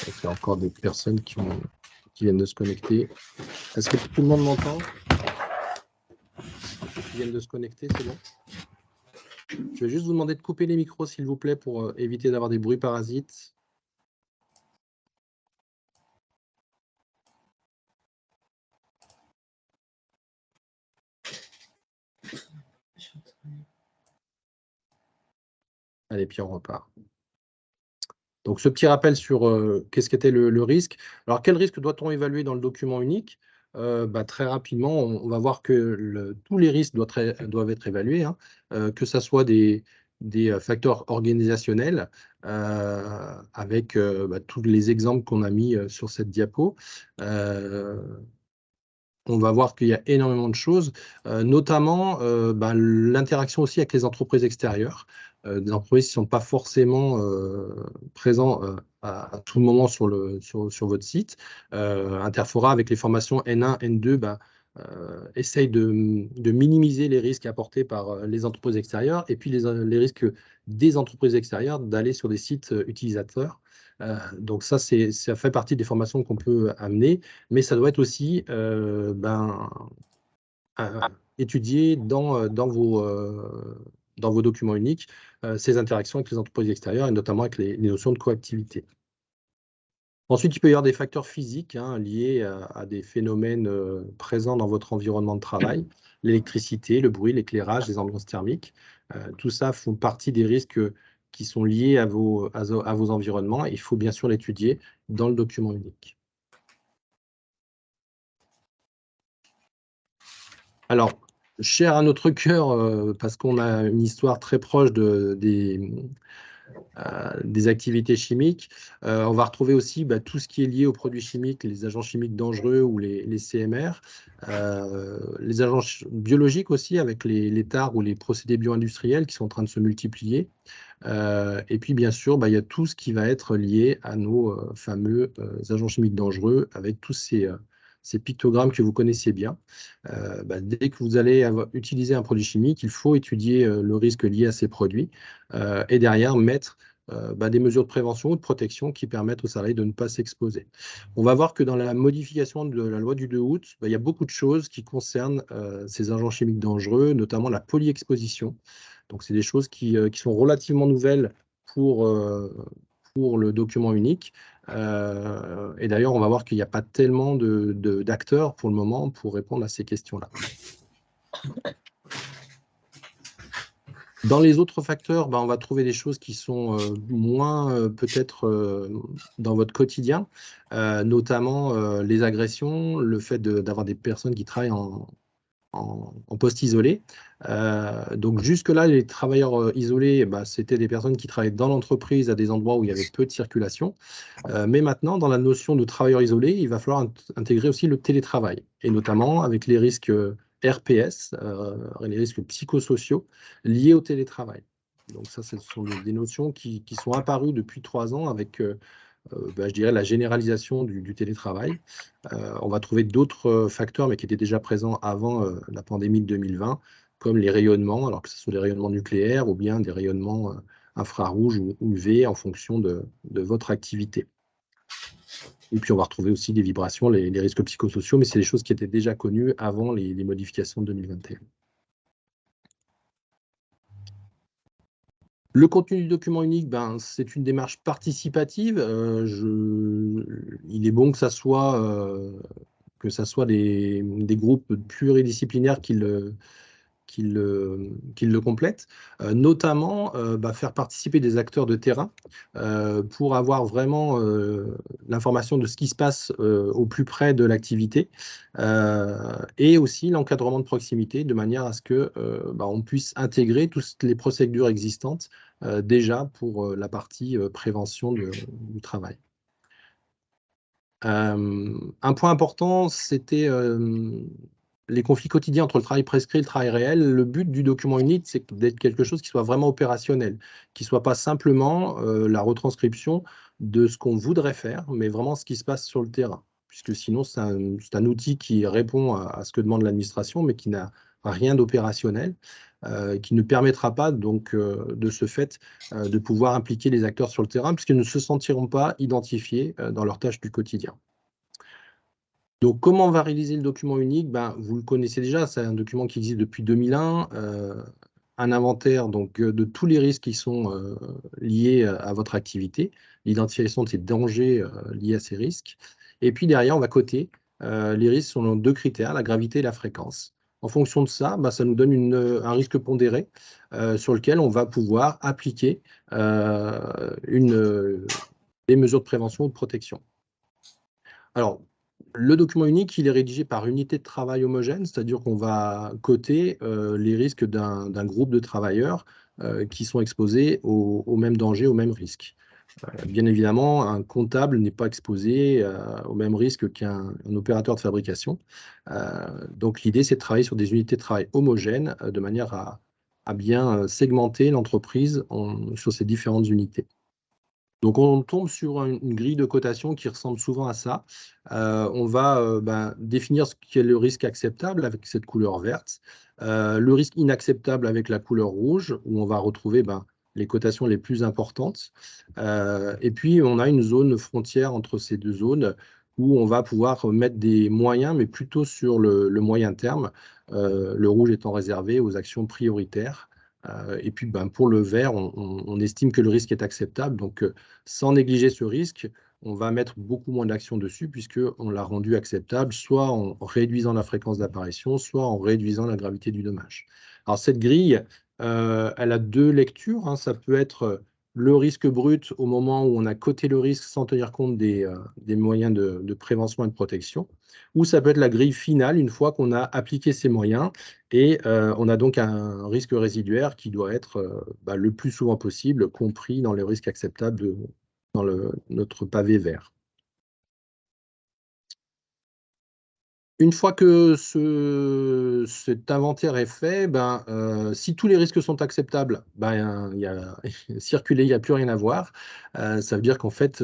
Donc, il y a encore des personnes qui viennent de se connecter. Est-ce que tout le monde m'entend? Qui viennent de se connecter, c'est bon? Je vais juste vous demander de couper les micros, s'il vous plaît, pour éviter d'avoir des bruits parasites. Allez, puis on repart. Donc, ce petit rappel sur qu'est-ce qu'était le risque. Alors, quel risque doit-on évaluer dans le document unique? Très rapidement, on va voir que tous les risques doivent être évalués, hein, que ce soit des facteurs organisationnels, avec tous les exemples qu'on a mis sur cette diapo. On va voir qu'il y a énormément de choses, notamment l'interaction aussi avec les entreprises extérieures, des entreprises qui ne sont pas forcément présents à tout moment sur votre site. Interfora, avec les formations N1, N2, essaye de minimiser les risques apportés par les entreprises extérieures et puis les risques des entreprises extérieures d'aller sur des sites utilisateurs. Donc ça fait partie des formations qu'on peut amener, mais ça doit être aussi étudié dans vos documents uniques, ces interactions avec les entreprises extérieures et notamment avec les notions de coactivité. Ensuite, il peut y avoir des facteurs physiques, hein, liés à des phénomènes présents dans votre environnement de travail, l'électricité, le bruit, l'éclairage, les ambiances thermiques. Tout ça font partie des risques qui sont liés à vos environnements. Il faut bien sûr l'étudier dans le document unique. Alors, cher à notre cœur, parce qu'on a une histoire très proche des activités chimiques, on va retrouver aussi tout ce qui est lié aux produits chimiques, les agents chimiques dangereux ou les CMR, les agents biologiques aussi, avec les TAR ou les procédés bio-industriels qui sont en train de se multiplier. Et puis, bien sûr, il y a tout ce qui va être lié à nos fameux agents chimiques dangereux, avec tous ces pictogrammes que vous connaissez bien. Dès que vous allez utiliser un produit chimique, il faut étudier le risque lié à ces produits et derrière mettre des mesures de prévention ou de protection qui permettent aux salariés de ne pas s'exposer. On va voir que dans la modification de la loi du 2 août, il y a beaucoup de choses qui concernent ces agents chimiques dangereux, notamment la polyexposition. Donc, c'est des choses qui sont relativement nouvelles pour le document unique. Et d'ailleurs, on va voir qu'il n'y a pas tellement d'acteurs pour le moment pour répondre à ces questions-là. Dans les autres facteurs, on va trouver des choses qui sont moins peut-être dans votre quotidien, notamment les agressions, le fait d'avoir des personnes qui travaillent en poste isolé. Donc jusque-là, les travailleurs isolés, c'était des personnes qui travaillaient dans l'entreprise à des endroits où il y avait peu de circulation. Mais maintenant, dans la notion de travailleur isolé, il va falloir intégrer aussi le télétravail, et notamment avec les risques RPS, les risques psychosociaux liés au télétravail. Donc ça, ce sont des notions qui sont apparues depuis 3 ans avec je dirais, la généralisation du télétravail. On va trouver d'autres facteurs, mais qui étaient déjà présents avant la pandémie de 2020, comme les rayonnements, alors que ce sont des rayonnements nucléaires ou bien des rayonnements infrarouges ou UV en fonction de votre activité. Et puis, on va retrouver aussi des vibrations, les risques psychosociaux, mais c'est des choses qui étaient déjà connues avant les modifications de 2021. Le contenu du document unique, c'est une démarche participative. Il est bon que ça soit des groupes pluridisciplinaires qui le complètent, notamment faire participer des acteurs de terrain pour avoir vraiment l'information de ce qui se passe au plus près de l'activité, et aussi l'encadrement de proximité, de manière à ce que on puisse intégrer toutes les procédures existantes déjà pour la partie prévention du travail. Un point important, c'était les conflits quotidiens entre le travail prescrit et le travail réel. Le but du document unique, c'est d'être quelque chose qui soit vraiment opérationnel, qui ne soit pas simplement la retranscription de ce qu'on voudrait faire, mais vraiment ce qui se passe sur le terrain. Puisque sinon, c'est un outil qui répond à ce que demande l'administration, mais qui n'a rien d'opérationnel, qui ne permettra pas donc de ce fait de pouvoir impliquer les acteurs sur le terrain, puisqu'ils ne se sentiront pas identifiés dans leurs tâches du quotidien. Donc, comment on va réaliser le document unique? Ben, vous le connaissez déjà, c'est un document qui existe depuis 2001, un inventaire donc, de tous les risques qui sont liés à votre activité, l'identification de ces dangers liés à ces risques. Et puis derrière, on va coter les risques selon deux critères, la gravité et la fréquence. En fonction de ça, ben, ça nous donne un risque pondéré sur lequel on va pouvoir appliquer des mesures de prévention ou de protection. Alors, le document unique, il est rédigé par unité de travail homogène, c'est-à-dire qu'on va coter les risques d'un groupe de travailleurs qui sont exposés au même danger, au même risque. Bien évidemment, un comptable n'est pas exposé au même risque qu'un opérateur de fabrication. Donc, l'idée, c'est de travailler sur des unités de travail homogènes de manière à bien segmenter l'entreprise sur ces différentes unités. Donc, on tombe sur une grille de cotation qui ressemble souvent à ça. On va définir ce qu'est le risque acceptable avec cette couleur verte, le risque inacceptable avec la couleur rouge, où on va retrouver les cotations les plus importantes. Et puis, on a une zone frontière entre ces deux zones où on va pouvoir mettre des moyens, mais plutôt sur le moyen terme, le rouge étant réservé aux actions prioritaires. Et puis, pour le vert, on estime que le risque est acceptable. Donc, sans négliger ce risque, on va mettre beaucoup moins d'actions dessus puisqu'on l'a rendu acceptable, soit en réduisant la fréquence d'apparition, soit en réduisant la gravité du dommage. Alors, cette grille, elle a deux lectures, hein. Ça peut être le risque brut au moment où on a coté le risque sans tenir compte des moyens de prévention et de protection, ou ça peut être la grille finale une fois qu'on a appliqué ces moyens et on a donc un risque résiduaire qui doit être le plus souvent possible compris dans les risques acceptables dans notre pavé vert. Une fois que cet inventaire est fait, si tous les risques sont acceptables, circuler, il n'y a plus rien à voir. Ça veut dire qu'en fait,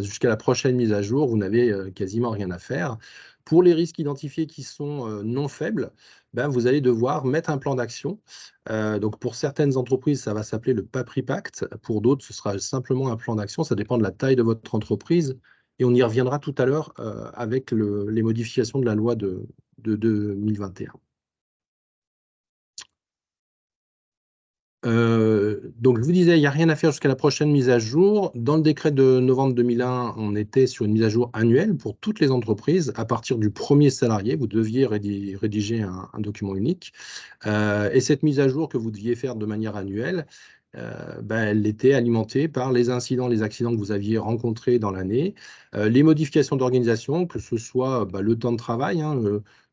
jusqu'à la prochaine mise à jour, vous n'avez quasiment rien à faire. Pour les risques identifiés qui sont non faibles, vous allez devoir mettre un plan d'action. Donc pour certaines entreprises, ça va s'appeler le PAPRI Pact. Pour d'autres, ce sera simplement un plan d'action. Ça dépend de la taille de votre entreprise. Et on y reviendra tout à l'heure avec les modifications de la loi de 2021. Donc, je vous disais, il n'y a rien à faire jusqu'à la prochaine mise à jour. Dans le décret de novembre 2001, on était sur une mise à jour annuelle pour toutes les entreprises. À partir du premier salarié, vous deviez rédiger un document unique. Et cette mise à jour que vous deviez faire de manière annuelle, elle était alimentée par les incidents, les accidents que vous aviez rencontrés dans l'année, les modifications d'organisation, que ce soit le temps de travail.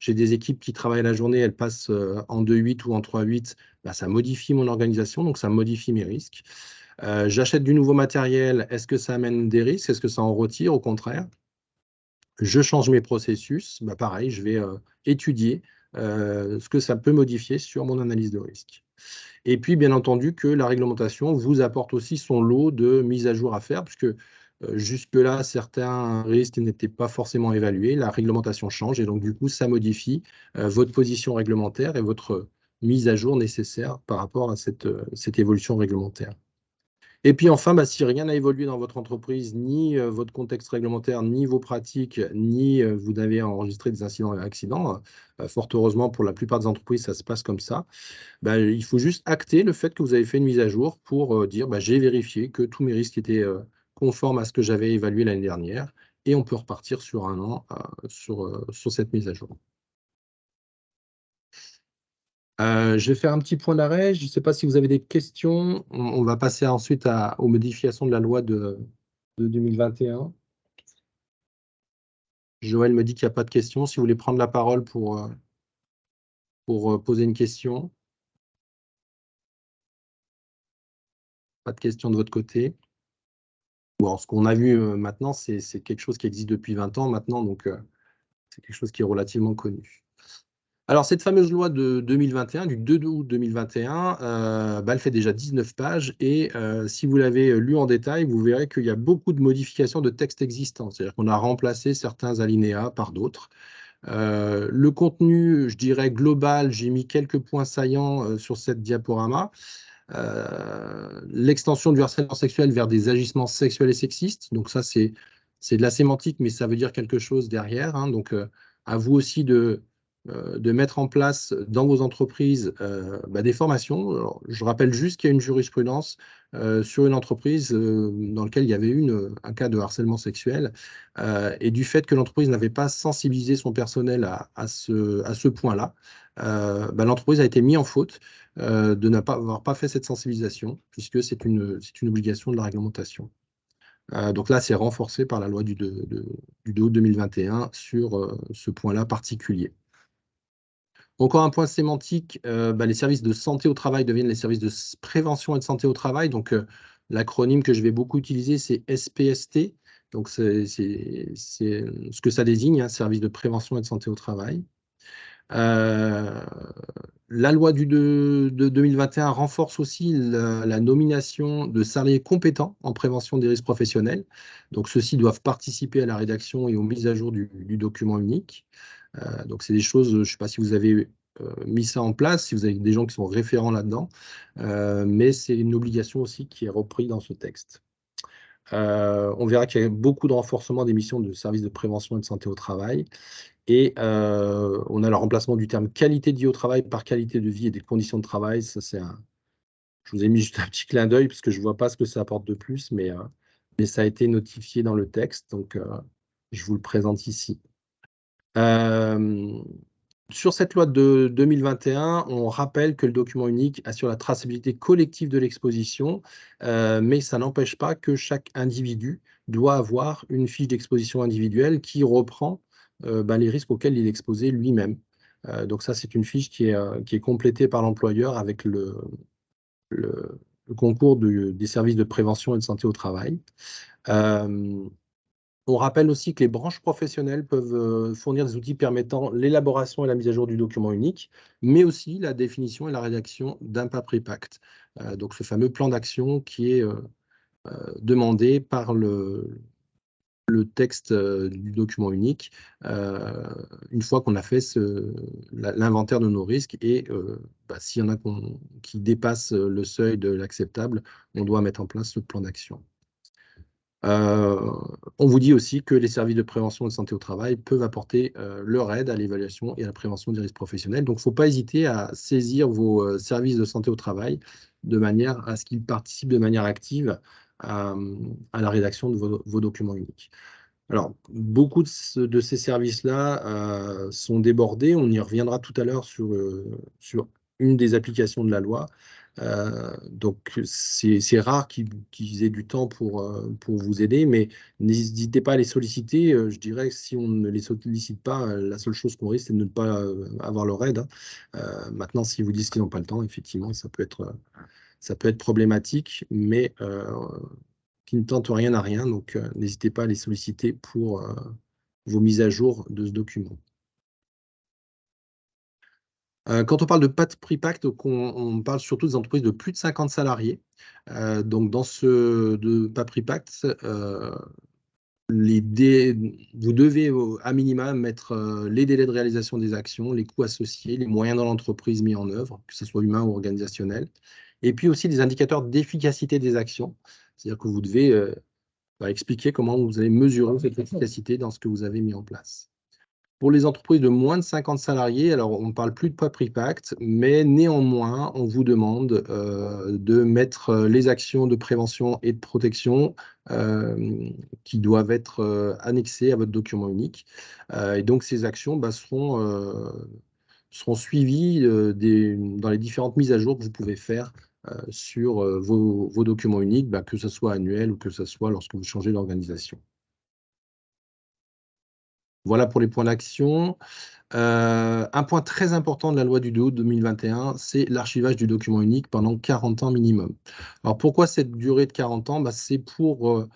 J'ai des équipes qui travaillent la journée, elles passent en 2-8 ou en 3-8, ça modifie mon organisation, donc ça modifie mes risques. J'achète du nouveau matériel, est-ce que ça amène des risques? Est-ce que ça en retire? Au contraire. Je change mes processus, pareil, je vais étudier ce que ça peut modifier sur mon analyse de risque. Et puis, bien entendu, que la réglementation vous apporte aussi son lot de mises à jour à faire, puisque jusque-là, certains risques n'étaient pas forcément évalués. La réglementation change et donc, du coup, ça modifie votre position réglementaire et votre mise à jour nécessaire par rapport à cette évolution réglementaire. Et puis enfin, si rien n'a évolué dans votre entreprise, ni votre contexte réglementaire, ni vos pratiques, ni vous n'avez enregistré des incidents et accidents, fort heureusement pour la plupart des entreprises, ça se passe comme ça, il faut juste acter le fait que vous avez fait une mise à jour pour dire j'ai vérifié que tous mes risques étaient conformes à ce que j'avais évalué l'année dernière et on peut repartir sur un an sur cette mise à jour. Je vais faire un petit point d'arrêt. Je ne sais pas si vous avez des questions. On va passer ensuite aux modifications de la loi de 2021. Joël me dit qu'il n'y a pas de questions. Si vous voulez prendre la parole pour poser une question. Pas de questions de votre côté. Bon, ce qu'on a vu maintenant, c'est quelque chose qui existe depuis 20 ans maintenant, donc c'est quelque chose qui est relativement connu. Alors, cette fameuse loi de 2021, du 2 août 2021, elle fait déjà 19 pages et si vous l'avez lu en détail, vous verrez qu'il y a beaucoup de modifications de textes existants. C'est-à-dire qu'on a remplacé certains alinéas par d'autres. Le contenu, je dirais global, j'ai mis quelques points saillants sur cette diaporama. L'extension du harcèlement sexuel vers des agissements sexuels et sexistes. Donc ça, c'est de la sémantique, mais ça veut dire quelque chose derrière, hein. Donc, à vous aussi de mettre en place dans vos entreprises des formations. Alors, je rappelle juste qu'il y a une jurisprudence sur une entreprise dans laquelle il y avait eu un cas de harcèlement sexuel et du fait que l'entreprise n'avait pas sensibilisé son personnel à ce point-là, l'entreprise a été mise en faute de n'avoir pas fait cette sensibilisation, puisque c'est une obligation de la réglementation. Donc là, c'est renforcé par la loi du 2 août 2021 sur ce point-là particulier. Encore un point sémantique, les services de santé au travail deviennent les services de prévention et de santé au travail. Donc, l'acronyme que je vais beaucoup utiliser, c'est SPST. Donc, c'est ce que ça désigne, hein, service de prévention et de santé au travail. La loi de 2021 renforce aussi la nomination de salariés compétents en prévention des risques professionnels. Donc, ceux-ci doivent participer à la rédaction et aux mises à jour du document unique. Donc, c'est des choses, je ne sais pas si vous avez mis ça en place, si vous avez des gens qui sont référents là-dedans, mais c'est une obligation aussi qui est reprise dans ce texte. On verra qu'il y a beaucoup de renforcement des missions de services de prévention et de santé au travail. Et on a le remplacement du terme qualité de vie au travail par qualité de vie et des conditions de travail. Ça, je vous ai mis juste un petit clin d'œil parce que je ne vois pas ce que ça apporte de plus, mais ça a été notifié dans le texte, donc je vous le présente ici. Sur cette loi de 2021, on rappelle que le document unique assure la traçabilité collective de l'exposition, mais ça n'empêche pas que chaque individu doit avoir une fiche d'exposition individuelle qui reprend les risques auxquels il est exposé lui-même. Donc ça, c'est une fiche qui est complétée par l'employeur avec le concours des services de prévention et de santé au travail. On rappelle aussi que les branches professionnelles peuvent fournir des outils permettant l'élaboration et la mise à jour du document unique, mais aussi la définition et la rédaction d'un PAPRIPACT. Donc ce fameux plan d'action qui est demandé par le texte du document unique une fois qu'on a fait l'inventaire de nos risques et s'il y en a qui dépassent le seuil de l'acceptable, on doit mettre en place ce plan d'action. On vous dit aussi que les services de prévention et de santé au travail peuvent apporter leur aide à l'évaluation et à la prévention des risques professionnels. Donc, il ne faut pas hésiter à saisir vos services de santé au travail de manière à ce qu'ils participent de manière active à la rédaction de vos documents uniques. Alors, beaucoup de ces services-là sont débordés. On y reviendra tout à l'heure sur une des applications de la loi. Donc, c'est rare qu'ils aient du temps pour vous aider, mais n'hésitez pas à les solliciter. Je dirais que si on ne les sollicite pas, la seule chose qu'on risque, c'est de ne pas avoir leur aide, hein. Maintenant, s'ils vous disent qu'ils n'ont pas le temps, effectivement, ça peut être problématique, mais qui ne tentent rien à rien. Donc, n'hésitez pas à les solliciter pour vos mises à jour de ce document. Quand on parle de PAPRIPACT, on parle surtout des entreprises de plus de 50 salariés. Donc, dans ce PAPRIPACT, vous devez à minima mettre les délais de réalisation des actions, les coûts associés, les moyens dans l'entreprise mis en œuvre, que ce soit humain ou organisationnel, et puis aussi des indicateurs d'efficacité des actions. C'est-à-dire que vous devez expliquer comment vous allez mesurer cette efficacité dans ce que vous avez mis en place. Pour les entreprises de moins de 50 salariés, alors on ne parle plus de PAPRIPACT, mais néanmoins, on vous demande de mettre les actions de prévention et de protection qui doivent être annexées à votre document unique. Et donc, ces actions seront suivies dans les différentes mises à jour que vous pouvez faire sur vos documents uniques, que ce soit annuel ou que ce soit lorsque vous changez d'organisation. Voilà pour les points d'action. Un point très important de la loi du 2 août 2021, c'est l'archivage du document unique pendant 40 ans minimum. Alors pourquoi cette durée de 40 ans? C'est pour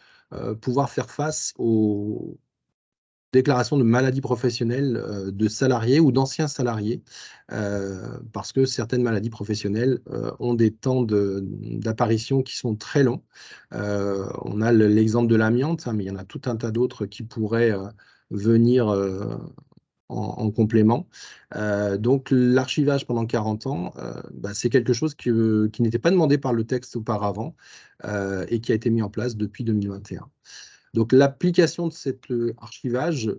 pouvoir faire face aux déclaration de maladie professionnelle de salariés ou d'anciens salariés, parce que certaines maladies professionnelles ont des temps d'apparition qui sont très longs. On a l'exemple de l'amiante, hein, mais il y en a tout un tas d'autres qui pourraient venir en complément. Donc l'archivage pendant 40 ans, c'est quelque chose qui n'était pas demandé par le texte auparavant et qui a été mis en place depuis 2021. Donc l'application de cet archivage,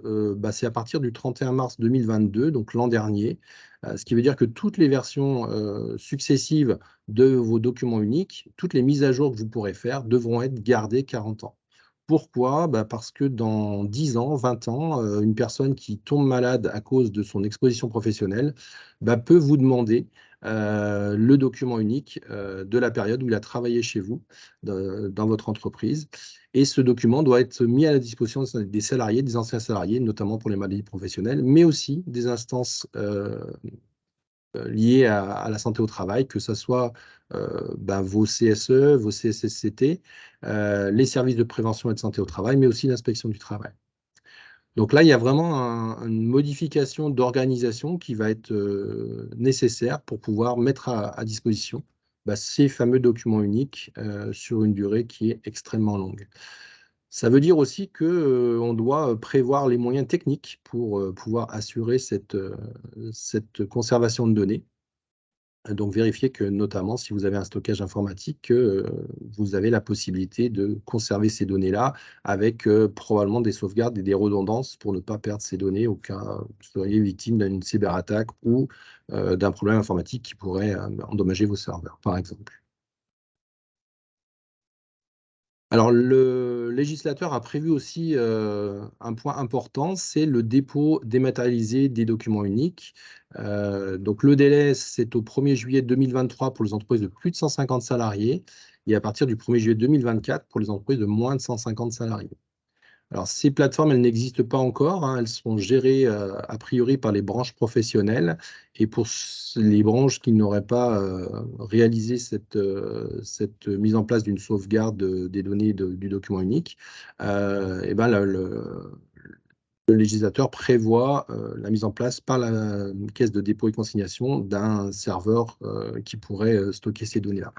c'est à partir du 31 mars 2022, donc l'an dernier, ce qui veut dire que toutes les versions successives de vos documents uniques, toutes les mises à jour que vous pourrez faire devront être gardées 40 ans. Pourquoi? Parce que dans 10 ans, 20 ans, une personne qui tombe malade à cause de son exposition professionnelle peut vous demander le document unique de la période où il a travaillé chez vous, dans votre entreprise. Et ce document doit être mis à la disposition des salariés, des anciens salariés, notamment pour les maladies professionnelles, mais aussi des instances liées à la santé au travail, que ce soit vos CSE, vos CSSCT, les services de prévention et de santé au travail, mais aussi l'inspection du travail. Donc là, il y a vraiment une modification d'organisation qui va être nécessaire pour pouvoir mettre à disposition ces fameux documents uniques sur une durée qui est extrêmement longue. Ça veut dire aussi qu'on doit prévoir les moyens techniques pour pouvoir assurer cette conservation de données. Donc, vérifier que, notamment, si vous avez un stockage informatique, que vous avez la possibilité de conserver ces données-là avec probablement des sauvegardes et des redondances pour ne pas perdre ces données au cas où vous seriez victime d'une cyberattaque ou d'un problème informatique qui pourrait endommager vos serveurs, par exemple. Alors, le législateur a prévu aussi un point important, c'est le dépôt dématérialisé des documents uniques. Donc, le délai, c'est au 1er juillet 2023 pour les entreprises de plus de 150 salariés et à partir du 1er juillet 2024 pour les entreprises de moins de 150 salariés. Alors, ces plateformes, elles n'existent pas encore, hein, elles sont gérées a priori par les branches professionnelles. Et pour les branches qui n'auraient pas réalisé cette mise en place d'une sauvegarde des données du document unique, le législateur prévoit la mise en place par la caisse de dépôt et consignation d'un serveur qui pourrait stocker ces données-là.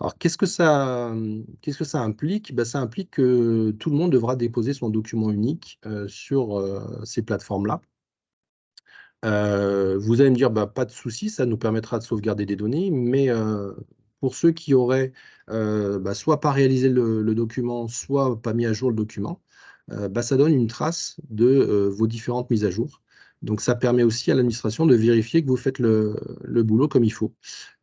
Alors, qu'est-ce que ça implique? Ça implique que tout le monde devra déposer son document unique sur ces plateformes-là. Vous allez me dire, pas de souci, ça nous permettra de sauvegarder des données, mais pour ceux qui auraient soit pas réalisé le document, soit pas mis à jour le document, ça donne une trace de vos différentes mises à jour. Donc, ça permet aussi à l'administration de vérifier que vous faites le boulot comme il faut.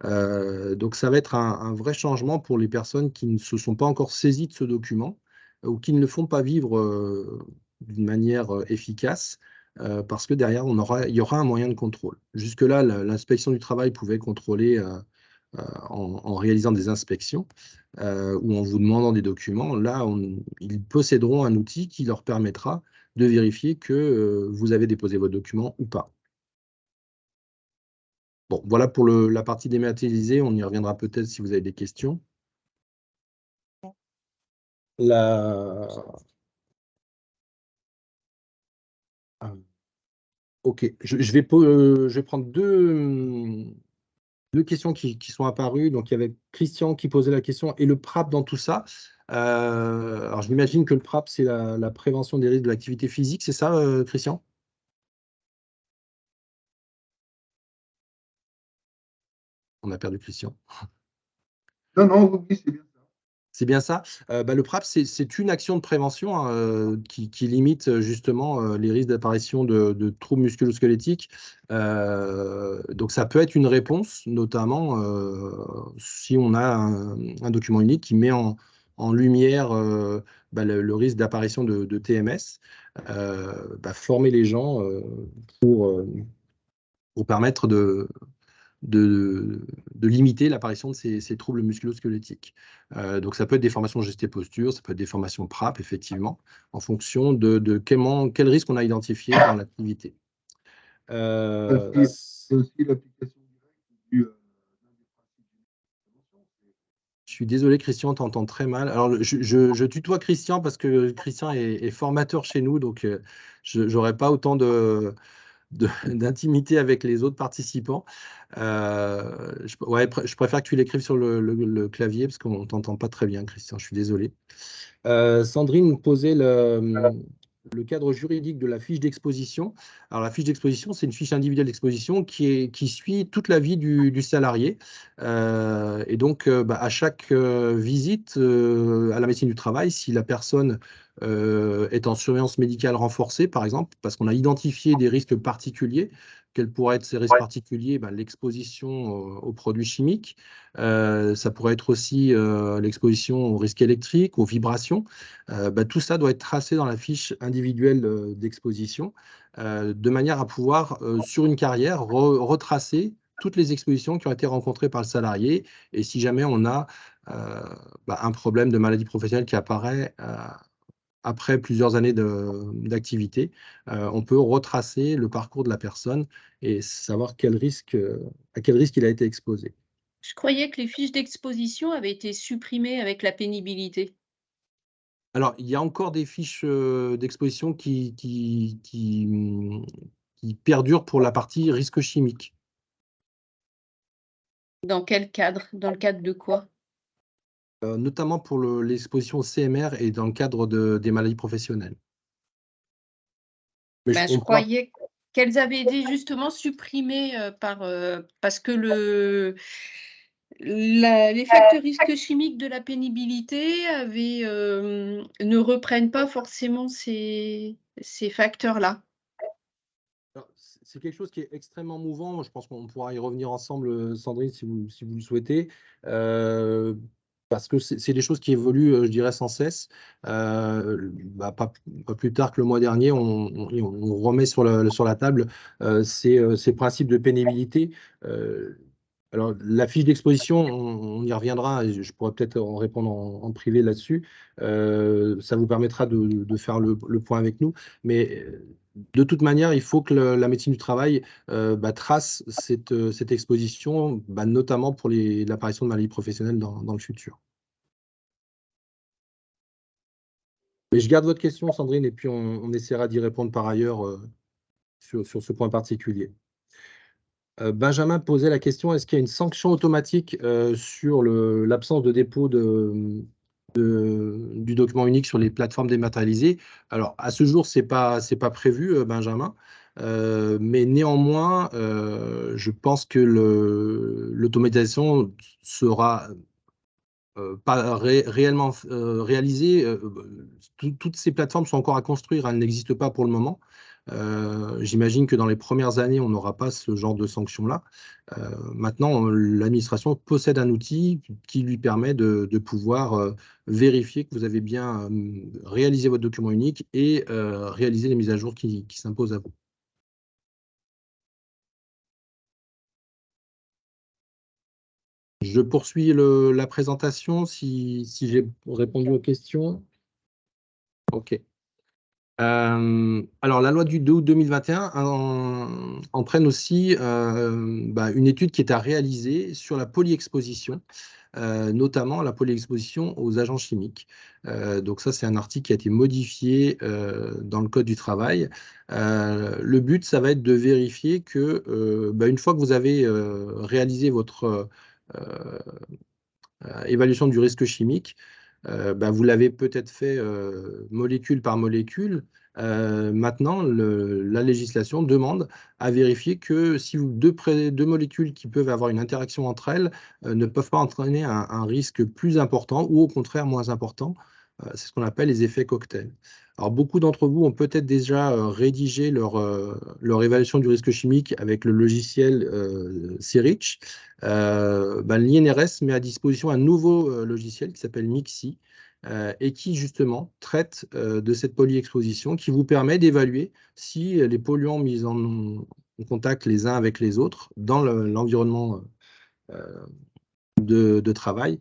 Donc, ça va être un vrai changement pour les personnes qui ne se sont pas encore saisies de ce document ou qui ne le font pas vivre d'une manière efficace, parce que derrière, il y aura un moyen de contrôle. Jusque-là, l'inspection du travail pouvait contrôler en réalisant des inspections ou en vous demandant des documents. Là, ils posséderont un outil qui leur permettra de vérifier que vous avez déposé votre document ou pas. Bon, voilà pour la partie dématérialisée. On y reviendra peut-être si vous avez des questions. Ok, je vais prendre deux questions qui sont apparues. Donc, il y avait Christian qui posait la question et le PRAP dans tout ça. Alors, je m'imagine que le PRAP, c'est la prévention des risques de l'activité physique, c'est ça, Christian? On a perdu Christian. Non, non, oui, c'est bien ça. C'est bien ça. Le PRAP, c'est une action de prévention hein, qui limite justement les risques d'apparition de troubles musculo-squelettiques. Donc, ça peut être une réponse, notamment si on a un document unique qui met en lumière le risque d'apparition de TMS, former les gens pour permettre de limiter l'apparition de ces troubles musculo-squelettiques. Donc, ça peut être des formations gesté-posture, ça peut être des formations PRAP, effectivement, en fonction de quel risque on a identifié dans l'activité. C'est aussi l'application directe du Je suis désolé, Christian, on t'entend très mal. Alors, je tutoie Christian parce que Christian est formateur chez nous, donc je n'aurai pas autant d'intimité avec les autres participants. Je préfère que tu l'écrives sur le clavier parce qu'on ne t'entend pas très bien, Christian. Je suis désolé. Sandrine posait le cadre juridique de la fiche d'exposition. Alors, la fiche d'exposition, c'est une fiche individuelle d'exposition qui suit toute la vie du salarié. Et donc, à chaque visite à la médecine du travail, si la personne est en surveillance médicale renforcée, par exemple, parce qu'on a identifié des risques particuliers, quels pourraient être ces risques particuliers? L'exposition aux produits chimiques. Ça pourrait être aussi l'exposition aux risques électriques, aux vibrations. Tout ça doit être tracé dans la fiche individuelle d'exposition, de manière à pouvoir, sur une carrière, retracer toutes les expositions qui ont été rencontrées par le salarié. Et si jamais on a un problème de maladie professionnelle qui apparaît après plusieurs années d'activité, on peut retracer le parcours de la personne et savoir à quel risque il a été exposé. Je croyais que les fiches d'exposition avaient été supprimées avec la pénibilité. Alors, il y a encore des fiches d'exposition qui perdurent pour la partie risque chimique. Dans quel cadre? Dans le cadre de quoi? Notamment pour l'exposition au CMR et dans le cadre des maladies professionnelles. Mais Je on pourra. croyais qu'elles avaient été justement supprimées, parce que les facteurs risques chimiques de la pénibilité ne reprennent pas forcément ces facteurs-là. Alors, c'est quelque chose qui est extrêmement mouvant. Je pense qu'on pourra y revenir ensemble, Sandrine, si vous le souhaitez. Parce que c'est des choses qui évoluent, je dirais, sans cesse. Pas plus tard que le mois dernier, on remet sur la table ces principes de pénibilité. Euh, alors, la fiche d'exposition, on y reviendra, et je pourrais peut-être en répondre en privé là-dessus. Ça vous permettra de faire le point avec nous. Mais de toute manière, il faut que la médecine du travail trace cette exposition, notamment pour l'apparition de maladies professionnelles dans le futur. Mais je garde votre question, Sandrine, et puis on essaiera d'y répondre par ailleurs sur ce point particulier. Benjamin posait la question, est-ce qu'il y a une sanction automatique sur l'absence de dépôt du document unique sur les plateformes dématérialisées? Alors, à ce jour, c'est pas prévu, Benjamin. Mais néanmoins, je pense que l'automatisation sera pas réellement réalisée. Toutes ces plateformes sont encore à construire, elles n'existent pas pour le moment. J'imagine que dans les premières années, on n'aura pas ce genre de sanctions-là. Maintenant, l'administration possède un outil qui lui permet de pouvoir vérifier que vous avez bien réalisé votre document unique et réalisé les mises à jour qui s'imposent à vous. Je poursuis la présentation si j'ai répondu aux questions. OK. Alors, la loi du 2 août 2021 entraîne aussi une étude qui est à réaliser sur la polyexposition, notamment la polyexposition aux agents chimiques. Donc ça, c'est un article qui a été modifié dans le Code du travail. Le but, ça va être de vérifier que, une fois que vous avez réalisé votre évaluation du risque chimique, vous l'avez peut-être fait molécule par molécule. Maintenant, la législation demande à vérifier que si deux molécules qui peuvent avoir une interaction entre elles ne peuvent pas entraîner un risque plus important ou au contraire moins important. C'est ce qu'on appelle les effets cocktails. Alors, beaucoup d'entre vous ont peut-être déjà rédigé leur évaluation du risque chimique avec le logiciel CERICH. L'INRS met à disposition un nouveau logiciel qui s'appelle MIXI et qui justement traite de cette polyexposition, qui vous permet d'évaluer si les polluants mis en contact les uns avec les autres dans l'environnement de travail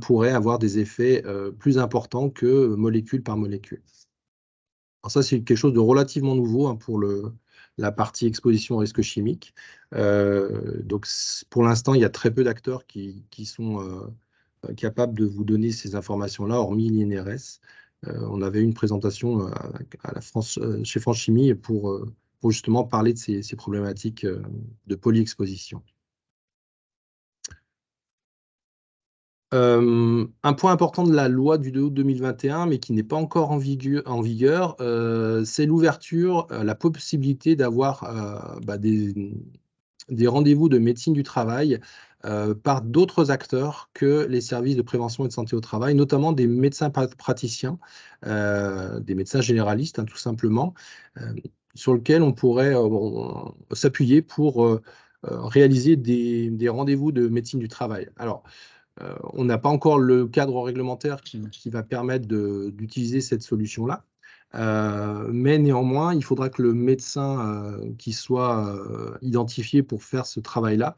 pourraient avoir des effets plus importants que molécule par molécule. Alors ça, c'est quelque chose de relativement nouveau pour la partie exposition au risque chimique. Donc, pour l'instant, il y a très peu d'acteurs qui sont capables de vous donner ces informations-là, hormis l'INRS. On avait une présentation chez France Chimie pour justement parler de ces problématiques de polyexposition. Un point important de la loi du 2 août 2021, mais qui n'est pas encore en vigueur, c'est l'ouverture, la possibilité d'avoir des rendez-vous de médecine du travail par d'autres acteurs que les services de prévention et de santé au travail, notamment des médecins praticiens, des médecins généralistes, hein, tout simplement, sur lesquels on pourrait s'appuyer pour réaliser des rendez-vous de médecine du travail. Alors, on n'a pas encore le cadre réglementaire qui va permettre d'utiliser cette solution-là. Mais néanmoins, il faudra que le médecin qui soit identifié pour faire ce travail-là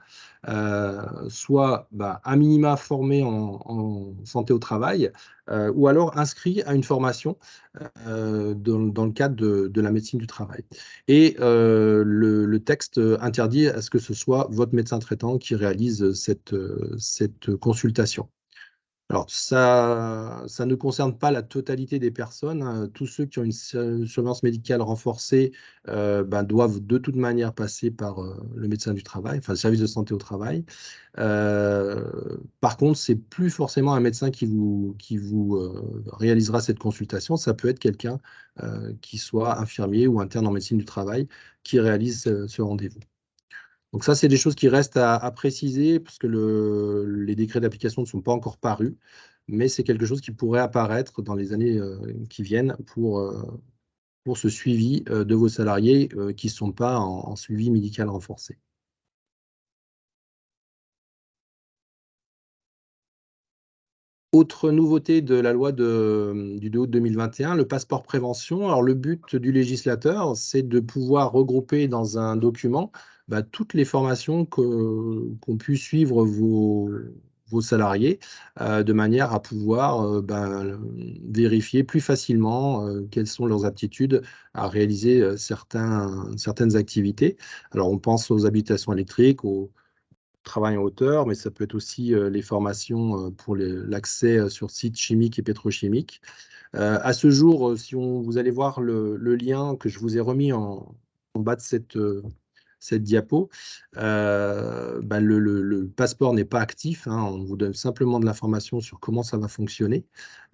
soit à minima formé en santé au travail ou alors inscrit à une formation dans le cadre de la médecine du travail. Et le texte interdit à ce que ce soit votre médecin traitant qui réalise cette consultation. Alors, ça ne concerne pas la totalité des personnes, hein. Tous ceux qui ont une surveillance médicale renforcée doivent de toute manière passer par le médecin du travail, enfin le service de santé au travail. Par contre, c'est plus forcément un médecin qui vous réalisera cette consultation. Ça peut être quelqu'un qui soit infirmier ou interne en médecine du travail qui réalise ce rendez-vous. Donc ça, c'est des choses qui restent à préciser parce que les décrets d'application ne sont pas encore parus, mais c'est quelque chose qui pourrait apparaître dans les années qui viennent pour ce suivi de vos salariés qui ne sont pas en suivi médical renforcé. Autre nouveauté de la loi du 2 août 2021, le passeport prévention. Alors, le but du législateur, c'est de pouvoir regrouper dans un document toutes les formations qu'ont pu suivre vos salariés, de manière à pouvoir vérifier plus facilement quelles sont leurs aptitudes à réaliser certaines activités. Alors, on pense aux habitations électriques, aux travail en hauteur, mais ça peut être aussi les formations pour l'accès sur sites chimiques et pétrochimiques. À ce jour, si vous allez voir le lien que je vous ai remis en bas de cette diapo, le passeport n'est pas actif, hein. On vous donne simplement de l'information sur comment ça va fonctionner.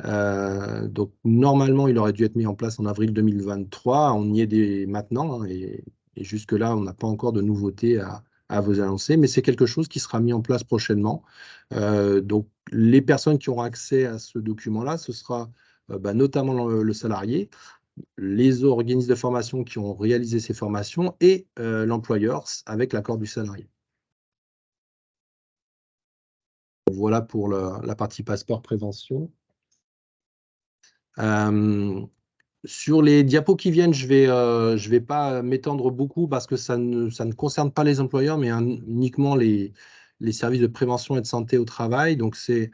Donc, normalement, il aurait dû être mis en place en avril 2023. On y est maintenant, hein, et jusque-là, on n'a pas encore de nouveautés à vous annoncer, mais c'est quelque chose qui sera mis en place prochainement. Donc, les personnes qui auront accès à ce document-là, ce sera notamment le salarié, les organismes de formation qui ont réalisé ces formations et l'employeur avec l'accord du salarié. Voilà pour la partie passeport prévention. Sur les diapos qui viennent, je vais pas m'étendre beaucoup parce que ça ne concerne pas les employeurs, mais uniquement les services de prévention et de santé au travail. Donc, c'est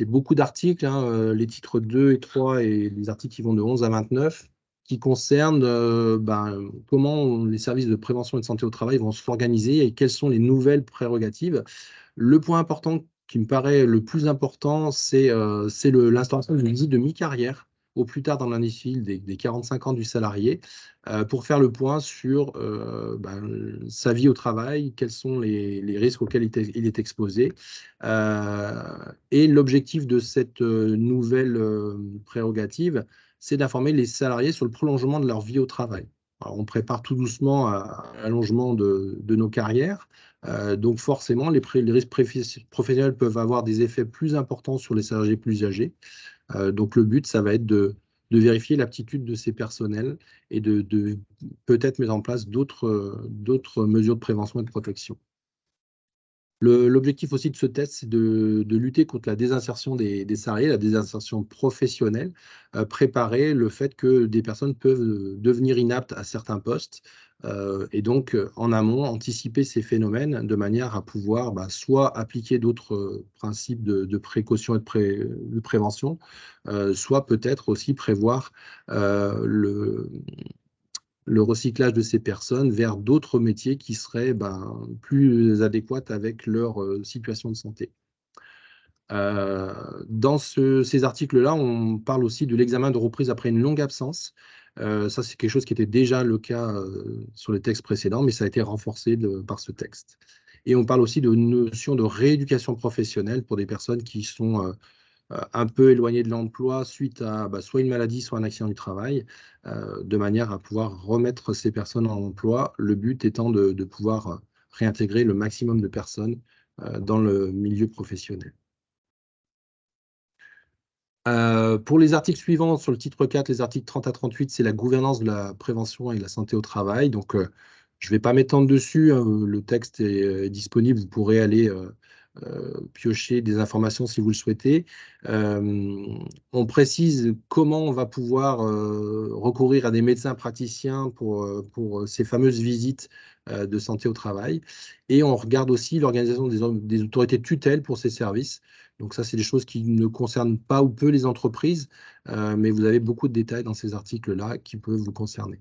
beaucoup d'articles, hein, les titres 2 et 3 et les articles qui vont de 11 à 29, qui concernent comment les services de prévention et de santé au travail vont s'organiser et quelles sont les nouvelles prérogatives. Le point important qui me paraît le plus important, c'est l'instauration d'une visite de mi-carrière au plus tard dans l'année civile des 45 ans du salarié pour faire le point sur sa vie au travail, quels sont les risques auxquels il est exposé. Et l'objectif de cette nouvelle prérogative, c'est d'informer les salariés sur le prolongement de leur vie au travail. Alors, on prépare tout doucement à l'allongement de nos carrières. Donc forcément, les risques professionnels peuvent avoir des effets plus importants sur les salariés plus âgés. Donc le but, ça va être de vérifier l'aptitude de ces personnels et de peut-être mettre en place d'autres mesures de prévention et de protection. L'objectif aussi de ce test, c'est de lutter contre la désinsertion des salariés, la désinsertion professionnelle, préparer le fait que des personnes peuvent devenir inaptes à certains postes, et donc en amont, anticiper ces phénomènes de manière à pouvoir soit appliquer d'autres principes de précaution et de prévention, soit peut-être aussi prévoir le recyclage de ces personnes vers d'autres métiers qui seraient plus adéquats avec leur situation de santé. Dans ces articles-là, on parle aussi de l'examen de reprise après une longue absence. Ça, c'est quelque chose qui était déjà le cas sur les textes précédents, mais ça a été renforcé par ce texte. Et on parle aussi de notion de rééducation professionnelle pour des personnes qui sont un peu éloignées de l'emploi suite à soit une maladie, soit un accident du travail, de manière à pouvoir remettre ces personnes en emploi, le but étant de pouvoir réintégrer le maximum de personnes dans le milieu professionnel. Pour les articles suivants, sur le titre 4, les articles 30 à 38, c'est la gouvernance de la prévention et de la santé au travail. Donc, je ne vais pas m'étendre dessus, hein, le texte est disponible, vous pourrez aller piocher des informations si vous le souhaitez. On précise comment on va pouvoir recourir à des médecins praticiens pour ces fameuses visites de santé au travail. Et on regarde aussi l'organisation des autorités de tutelle pour ces services. Donc ça, c'est des choses qui ne concernent pas ou peu les entreprises, mais vous avez beaucoup de détails dans ces articles-là qui peuvent vous concerner.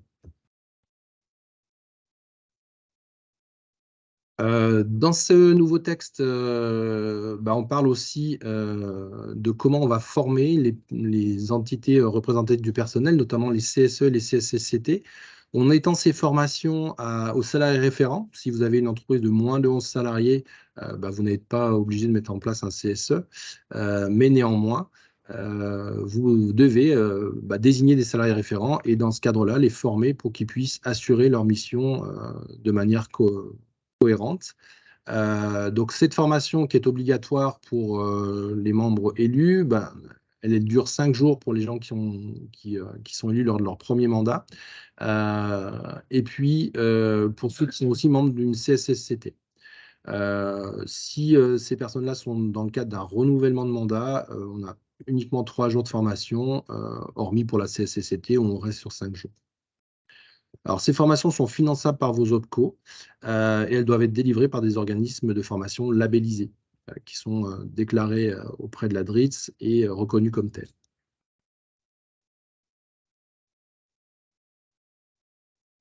Dans ce nouveau texte, on parle aussi de comment on va former les entités représentatives du personnel, notamment les CSE et les CSSCT. On étend ces formations aux salariés référents. Si vous avez une entreprise de moins de 11 salariés, vous n'êtes pas obligé de mettre en place un CSE, mais néanmoins, vous devez désigner des salariés référents et dans ce cadre-là, les former pour qu'ils puissent assurer leur mission de manière cohérente. Donc, cette formation qui est obligatoire pour les membres élus, elle dure 5 jours pour les gens qui sont élus lors de leur premier mandat. Et puis, pour ceux qui sont aussi membres d'une CSSCT. Si ces personnes-là sont dans le cadre d'un renouvellement de mandat, on a uniquement 3 jours de formation, hormis pour la CSSCT où on reste sur 5 jours. Alors, ces formations sont finançables par vos OPCO et elles doivent être délivrées par des organismes de formation labellisés qui sont déclarés auprès de la DRITS et reconnus comme tels.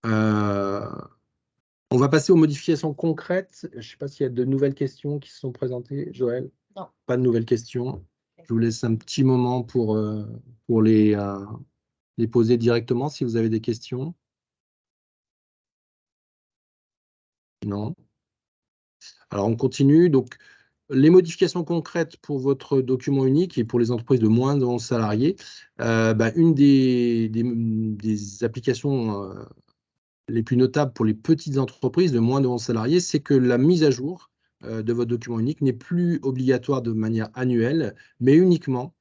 On va passer aux modifications concrètes. Je ne sais pas s'il y a de nouvelles questions qui se sont présentées. Joël? Non. Pas de nouvelles questions. Je vous laisse un petit moment pour les poser directement si vous avez des questions. Non. Alors, on continue. Donc, les modifications concrètes pour votre document unique et pour les entreprises de moins de 11 salariés, une des applications les plus notables pour les petites entreprises de moins de 11 salariés, c'est que la mise à jour de votre document unique n'est plus obligatoire de manière annuelle, mais uniquement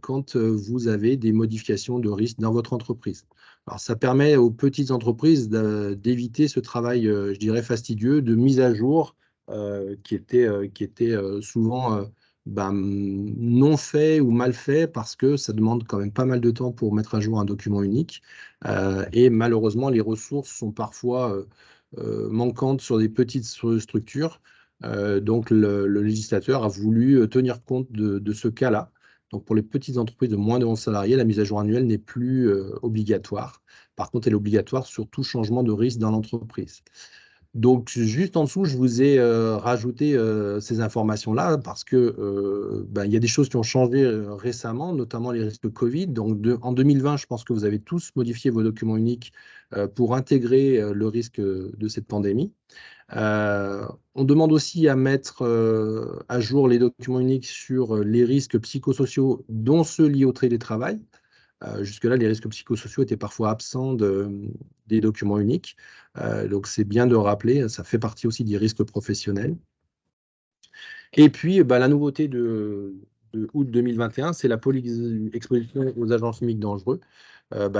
quand vous avez des modifications de risque dans votre entreprise. Alors, ça permet aux petites entreprises d'éviter ce travail, je dirais, fastidieux de mise à jour qui était souvent non fait ou mal fait parce que ça demande quand même pas mal de temps pour mettre à jour un document unique. Et malheureusement, les ressources sont parfois manquantes sur des petites structures. Donc, le législateur a voulu tenir compte de ce cas-là. Donc, pour les petites entreprises de moins de 11 salariés, la mise à jour annuelle n'est plus obligatoire. Par contre, elle est obligatoire sur tout changement de risque dans l'entreprise. Donc, juste en dessous, je vous ai rajouté ces informations-là parce que il y a des choses qui ont changé récemment, notamment les risques Covid. Donc, en 2020, je pense que vous avez tous modifié vos documents uniques pour intégrer le risque de cette pandémie. On demande aussi à mettre à jour les documents uniques sur les risques psychosociaux, dont ceux liés au télétravail. Jusque-là, les risques psychosociaux étaient parfois absents des documents uniques. Donc, c'est bien de rappeler, ça fait partie aussi des risques professionnels. Et puis, la nouveauté de août 2021, c'est la polyexposition aux agents chimiques dangereux.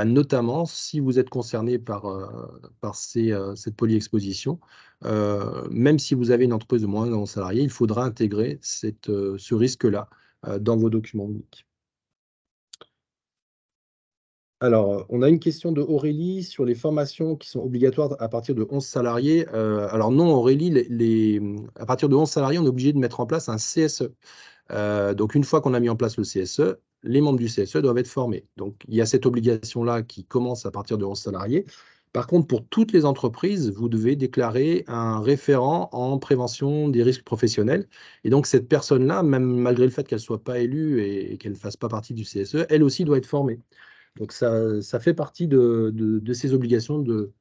Notamment, si vous êtes concerné par cette polyexposition, même si vous avez une entreprise de moins de 11 salariés, il faudra intégrer ce risque-là dans vos documents uniques. Alors, on a une question de Aurélie sur les formations qui sont obligatoires à partir de 11 salariés. Alors non, Aurélie, à partir de 11 salariés, on est obligé de mettre en place un CSE. Donc, une fois qu'on a mis en place le CSE, les membres du CSE doivent être formés. Donc, il y a cette obligation-là qui commence à partir de 11 salariés. Par contre, pour toutes les entreprises, vous devez déclarer un référent en prévention des risques professionnels. Et donc, cette personne-là, même malgré le fait qu'elle ne soit pas élue et qu'elle ne fasse pas partie du CSE, elle aussi doit être formée. Donc, ça fait partie de ces obligations de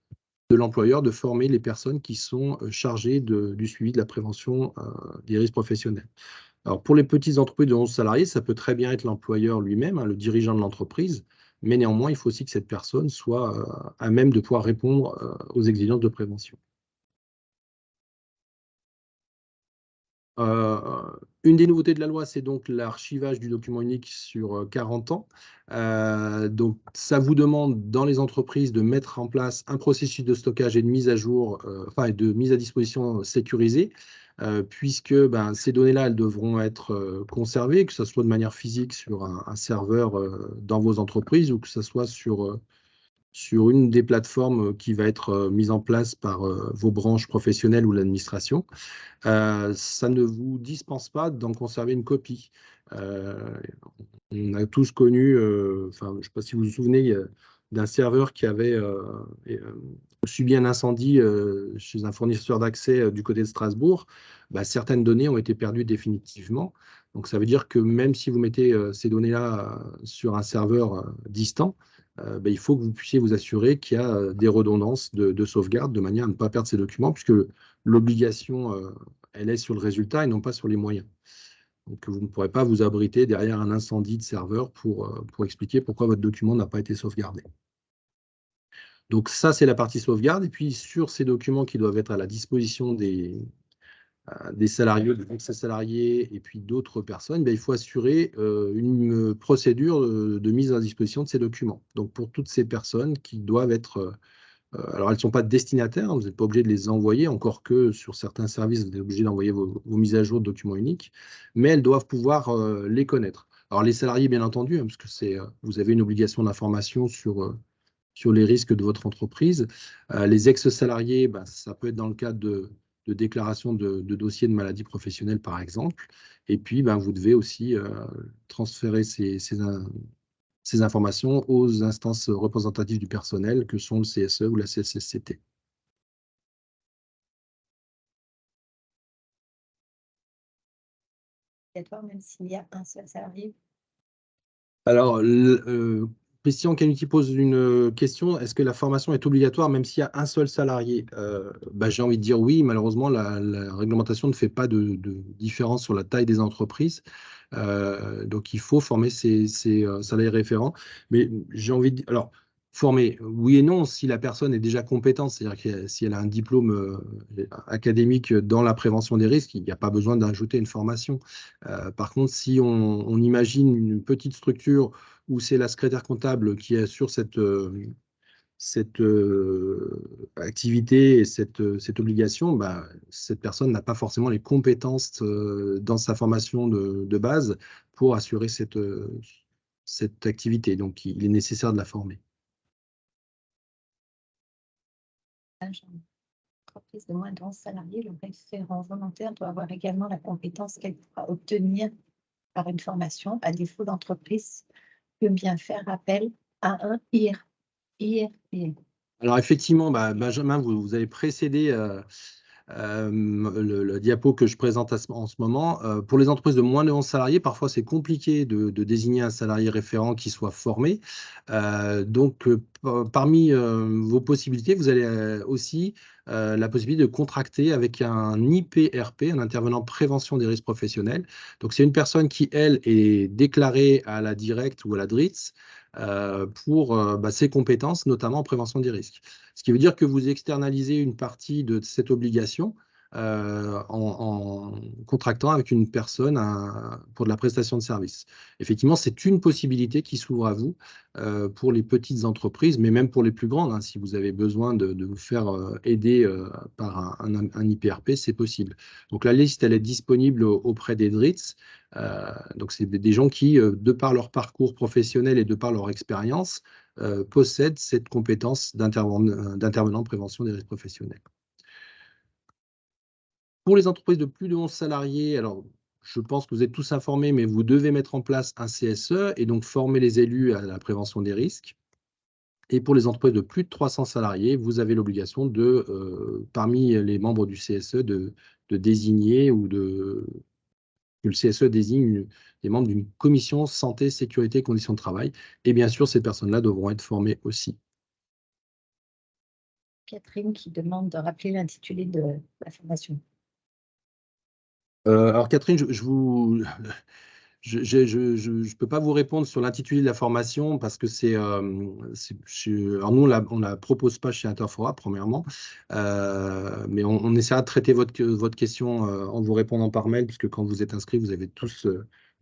de l'employeur de former les personnes qui sont chargées du suivi de la prévention des risques professionnels. Alors, pour les petites entreprises de 11 salariés, ça peut très bien être l'employeur lui-même, hein, le dirigeant de l'entreprise, mais néanmoins, il faut aussi que cette personne soit à même de pouvoir répondre aux exigences de prévention. Une des nouveautés de la loi, c'est donc l'archivage du document unique sur 40 ans. Donc, ça vous demande dans les entreprises de mettre en place un processus de stockage et de mise à jour, enfin, et de mise à disposition sécurisée, puisque ces données-là, elles devront être conservées, que ce soit de manière physique sur un serveur dans vos entreprises ou que ce soit sur une des plateformes qui va être mise en place par vos branches professionnelles ou l'administration. Ça ne vous dispense pas d'en conserver une copie. On a tous connu, enfin, je ne sais pas si vous vous souvenez, d'un serveur qui avait subi un incendie chez un fournisseur d'accès du côté de Strasbourg. Certaines données ont été perdues définitivement. Donc, ça veut dire que même si vous mettez ces données-là sur un serveur distant, il faut que vous puissiez vous assurer qu'il y a des redondances de sauvegarde de manière à ne pas perdre ces documents, puisque l'obligation, elle est sur le résultat et non pas sur les moyens. Donc, vous ne pourrez pas vous abriter derrière un incendie de serveur pour expliquer pourquoi votre document n'a pas été sauvegardé. Donc, ça, c'est la partie sauvegarde. Et puis, sur ces documents qui doivent être à la disposition des salariés, des ex-salariés et puis d'autres personnes, il faut assurer une procédure de mise à disposition de ces documents. Donc, pour toutes ces personnes qui doivent être alors, elles ne sont pas destinataires, vous n'êtes pas obligé de les envoyer, encore que sur certains services, vous êtes obligé d'envoyer vos mises à jour de documents uniques, mais elles doivent pouvoir les connaître. Alors, les salariés, bien entendu, hein, parce que vous avez une obligation d'information sur les risques de votre entreprise. Les ex-salariés, ça peut être dans le cadre de déclaration de dossiers de maladie professionnelle, par exemple. Et puis, vous devez aussi transférer ces informations aux instances représentatives du personnel que sont le CSE ou la CSSCT. Même s'il y a un seul salarié. Alors, Christian Canuti pose une question. Est-ce que la formation est obligatoire même s'il y a un seul salarié? J'ai envie de dire oui. Malheureusement, la réglementation ne fait pas de différence sur la taille des entreprises. Donc, il faut former ces salariés référents. Mais j'ai envie de dire... Alors, former, oui et non, si la personne est déjà compétente, c'est-à-dire que si elle a un diplôme académique dans la prévention des risques, il n'y a pas besoin d'ajouter une formation. Par contre, si on imagine une petite structure où c'est la secrétaire comptable qui assure cette activité et cette obligation, cette personne n'a pas forcément les compétences dans sa formation de base pour assurer cette activité. Donc, il est nécessaire de la former. Entreprise de moins de 11 salariés, le référent volontaire doit avoir également la compétence qu'elle pourra obtenir par une formation. À défaut, l'entreprise peut bien faire appel à un IRP. Alors effectivement, Benjamin, vous avez précédé le diapo que je présente en ce moment. Pour les entreprises de moins de 11 salariés, parfois c'est compliqué de désigner un salarié référent qui soit formé. Donc, parmi vos possibilités, vous avez aussi la possibilité de contracter avec un IPRP, un intervenant prévention des risques professionnels. Donc, c'est une personne qui, elle, est déclarée à la DIRECT ou à la DRITS pour ses compétences, notamment en prévention des risques. Ce qui veut dire que vous externalisez une partie de cette obligation en contractant avec une personne pour de la prestation de service. Effectivement, c'est une possibilité qui s'ouvre à vous pour les petites entreprises, mais même pour les plus grandes. Hein, si vous avez besoin de vous faire aider par un IPRP, c'est possible. Donc la liste, elle est disponible auprès des DRITS. Donc c'est des gens qui, de par leur parcours professionnel et de par leur expérience, possèdent cette compétence d'intervenant en prévention des risques professionnels. Pour les entreprises de plus de 11 salariés, alors je pense que vous êtes tous informés, mais vous devez mettre en place un CSE et donc former les élus à la prévention des risques. Et pour les entreprises de plus de 300 salariés, vous avez l'obligation parmi les membres du CSE, de désigner ou que le CSE désigne des membres d'une commission santé, sécurité et conditions de travail. Et bien sûr, ces personnes-là devront être formées aussi. Catherine qui demande de rappeler l'intitulé de la formation. Alors Catherine, je peux pas vous répondre sur l'intitulé de la formation parce que alors nous on la propose pas chez Interfora premièrement, mais on essaiera de traiter votre question en vous répondant par mail puisque quand vous êtes inscrit vous avez tous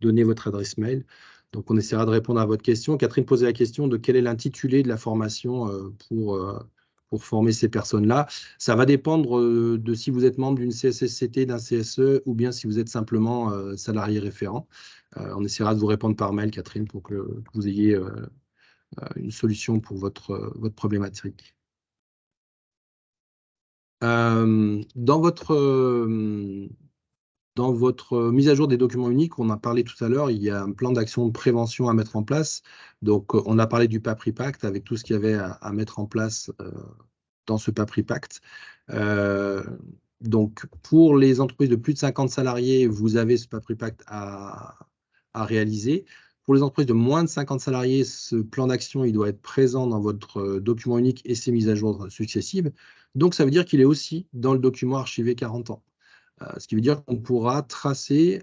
donné votre adresse mail, donc on essaiera de répondre à votre question. Catherine posait la question de quel est l'intitulé de la formation pour former ces personnes-là. Ça va dépendre de si vous êtes membre d'une CSSCT, d'un CSE ou bien si vous êtes simplement salarié référent. On essaiera de vous répondre par mail, Catherine, pour que vous ayez une solution pour votre problématique. Dans votre mise à jour des documents uniques, on a parlé tout à l'heure, il y a un plan d'action de prévention à mettre en place. Donc, on a parlé du PAPRI Pacte avec tout ce qu'il y avait à mettre en place dans ce PAPRI Pacte. Donc, pour les entreprises de plus de 50 salariés, vous avez ce PAPRI Pacte à réaliser. Pour les entreprises de moins de 50 salariés, ce plan d'action il doit être présent dans votre document unique et ses mises à jour successives. Donc, ça veut dire qu'il est aussi dans le document archivé 40 ans. Ce qui veut dire qu'on pourra tracer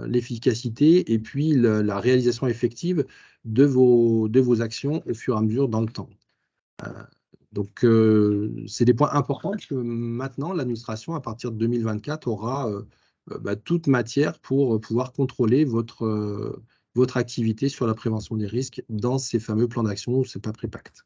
l'efficacité et puis la réalisation effective de vos actions au fur et à mesure dans le temps. Donc, c'est des points importants parce que maintenant, l'administration, à partir de 2024, aura toute matière pour pouvoir contrôler votre activité sur la prévention des risques dans ces fameux plans d'action ou ces PAPRI Pacte.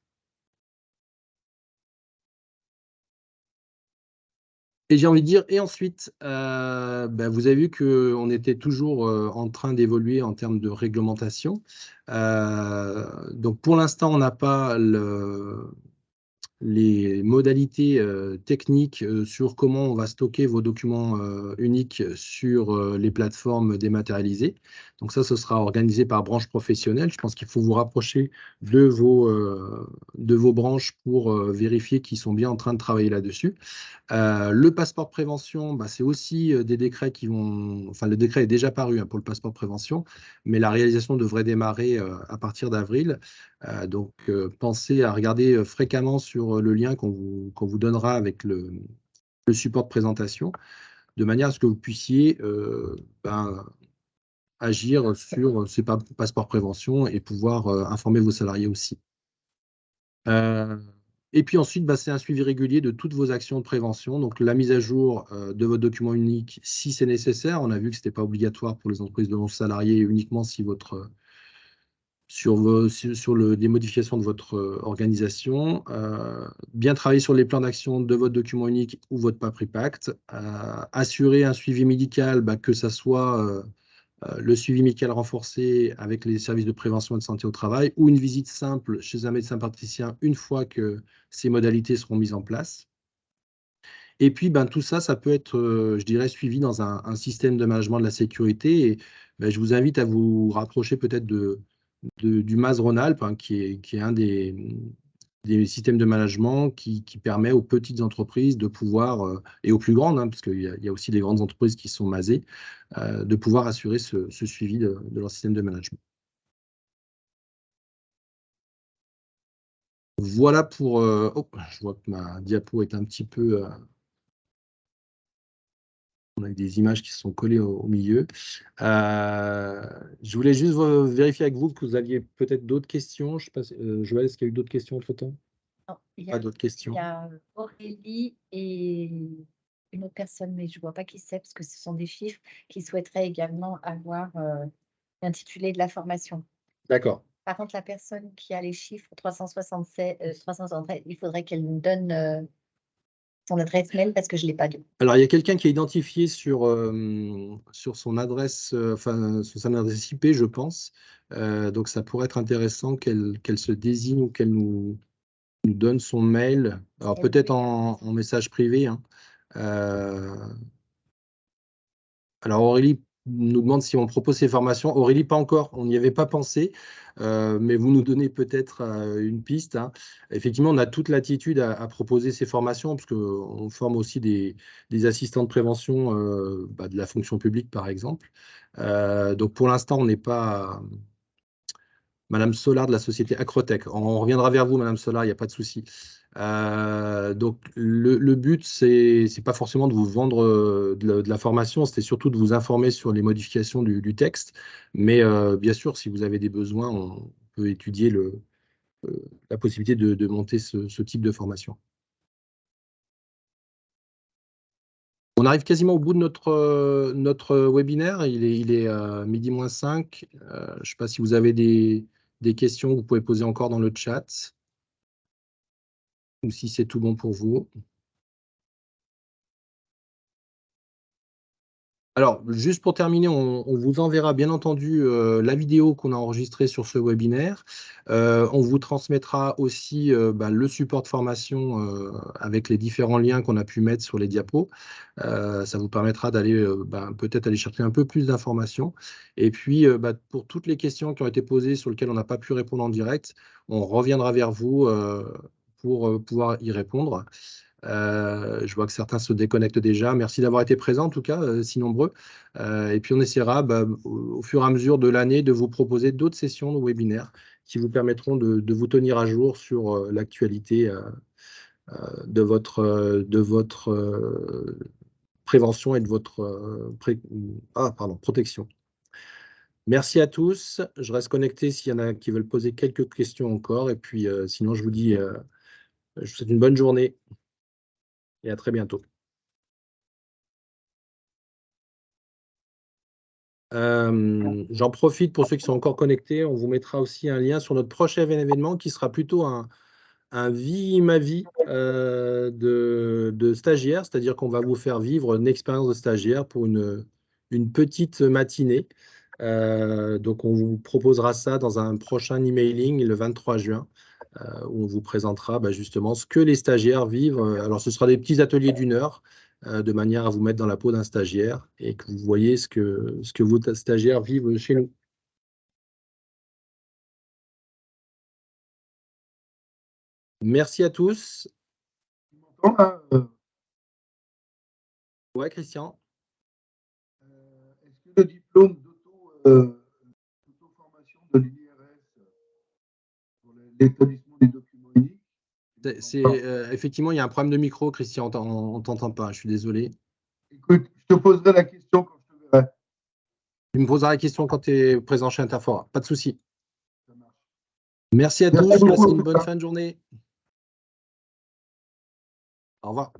Et j'ai envie de dire, et ensuite, vous avez vu qu'on était toujours en train d'évoluer en termes de réglementation. Donc, pour l'instant, on n'a pas les modalités techniques sur comment on va stocker vos documents uniques sur les plateformes dématérialisées. Donc ça, ce sera organisé par branche professionnelle. Je pense qu'il faut vous rapprocher de vos branches pour vérifier qu'ils sont bien en train de travailler là-dessus. Le passeport de prévention, c'est aussi des décrets qui vont... Enfin, le décret est déjà paru pour le passeport de prévention, mais la réalisation devrait démarrer à partir d'avril. Donc, pensez à regarder fréquemment sur le lien qu'on vous donnera avec le support de présentation, de manière à ce que vous puissiez agir sur ces passeports prévention et pouvoir informer vos salariés aussi. Et puis ensuite, c'est un suivi régulier de toutes vos actions de prévention. Donc, la mise à jour de votre document unique si c'est nécessaire. On a vu que ce n'était pas obligatoire pour les entreprises de 11 salariés, uniquement si sur des modifications de votre organisation. Bien travailler sur les plans d'action de votre document unique ou votre PAPRI Pacte. Assurer un suivi médical, que ça soit le suivi médical renforcé avec les services de prévention et de santé au travail ou une visite simple chez un médecin praticien une fois que ces modalités seront mises en place. Et puis, tout ça, ça peut être, je dirais, suivi dans un système de management de la sécurité. Et je vous invite à vous rapprocher peut-être du MAS Rhône-Alpes, qui est un des systèmes de management qui permet aux petites entreprises de pouvoir, et aux plus grandes, parce qu'il y a aussi des grandes entreprises qui sont masées, de pouvoir assurer ce suivi de leur système de management. Voilà pour... je vois que ma diapo est un petit peu... on a des images qui se sont collées au milieu. Je voulais juste vérifier avec vous que vous aviez peut-être d'autres questions. Je sais pas, Joël, est-ce qu'il y a eu d'autres questions entre-temps? Non, Pas d'autres questions. Il y a Aurélie et une autre personne, mais je ne vois pas qui c'est, parce que ce sont des chiffres qui souhaiteraient également avoir l'intitulé de la formation. D'accord. Par contre, la personne qui a les chiffres 367, il faudrait qu'elle nous donne son adresse mail parce que je ne l'ai pas lu. Alors, il y a quelqu'un qui est identifié sur son adresse, sur son adresse IP, je pense. Donc, ça pourrait être intéressant qu'elle se désigne ou qu'elle nous donne son mail. Alors, peut-être en message privé. Alors, Aurélie nous demande si on propose ces formations. Aurélie, pas encore, on n'y avait pas pensé, mais vous nous donnez peut-être une piste. Effectivement, on a toute l'attitude à proposer ces formations, parce qu'on forme aussi des assistants de prévention de la fonction publique, par exemple. Donc, pour l'instant, on n'est pas Madame Solar de la société Acrotech. On reviendra vers vous, Madame Solar, il n'y a pas de souci. Donc, le but, c'est pas forcément de vous vendre de la formation, c'était surtout de vous informer sur les modifications du texte. Mais bien sûr, si vous avez des besoins, on peut étudier la possibilité de monter ce type de formation. On arrive quasiment au bout de notre webinaire. Il est 12h05. Je ne sais pas si vous avez des questions que vous pouvez poser encore dans le chat ou si c'est tout bon pour vous. Alors, juste pour terminer, on vous enverra bien entendu la vidéo qu'on a enregistrée sur ce webinaire. On vous transmettra aussi le support de formation avec les différents liens qu'on a pu mettre sur les diapos. Ça vous permettra d'aller peut-être aller chercher un peu plus d'informations. Et puis, pour toutes les questions qui ont été posées sur lesquelles on n'a pas pu répondre en direct, on reviendra vers vous pour pouvoir y répondre. Je vois que certains se déconnectent déjà. Merci d'avoir été présents, en tout cas, si nombreux. Et puis, on essaiera, au fur et à mesure de l'année, de vous proposer d'autres sessions de webinaires qui vous permettront de vous tenir à jour sur l'actualité de votre prévention et de votre protection. Merci à tous. Je reste connecté s'il y en a qui veulent poser quelques questions encore. Et puis, sinon, je vous dis, je vous souhaite une bonne journée et à très bientôt. J'en profite pour ceux qui sont encore connectés. On vous mettra aussi un lien sur notre prochain événement qui sera plutôt un vie ma vie de stagiaire, c'est-à-dire qu'on va vous faire vivre une expérience de stagiaire pour une petite matinée. Donc, on vous proposera ça dans un prochain emailing le 23 juin, où on vous présentera justement ce que les stagiaires vivent. Alors, ce sera des petits ateliers d'1 heure, de manière à vous mettre dans la peau d'un stagiaire et que vous voyez ce que vos stagiaires vivent chez nous. Merci à tous. Tu m'entends là Ouais, Christian. Est-ce que le diplôme d'auto-formation de l'IRS pour l'établissement des documents uniques, Effectivement, il y a un problème de micro, Christian, on ne t'entend pas, je suis désolé. écoute, je te poserai la question quand je te verrai. Tu me poseras la question quand tu es présent chez Interfora, pas de souci. Ça marche. Merci à tous, beaucoup. passez une bonne fin de journée. Au revoir.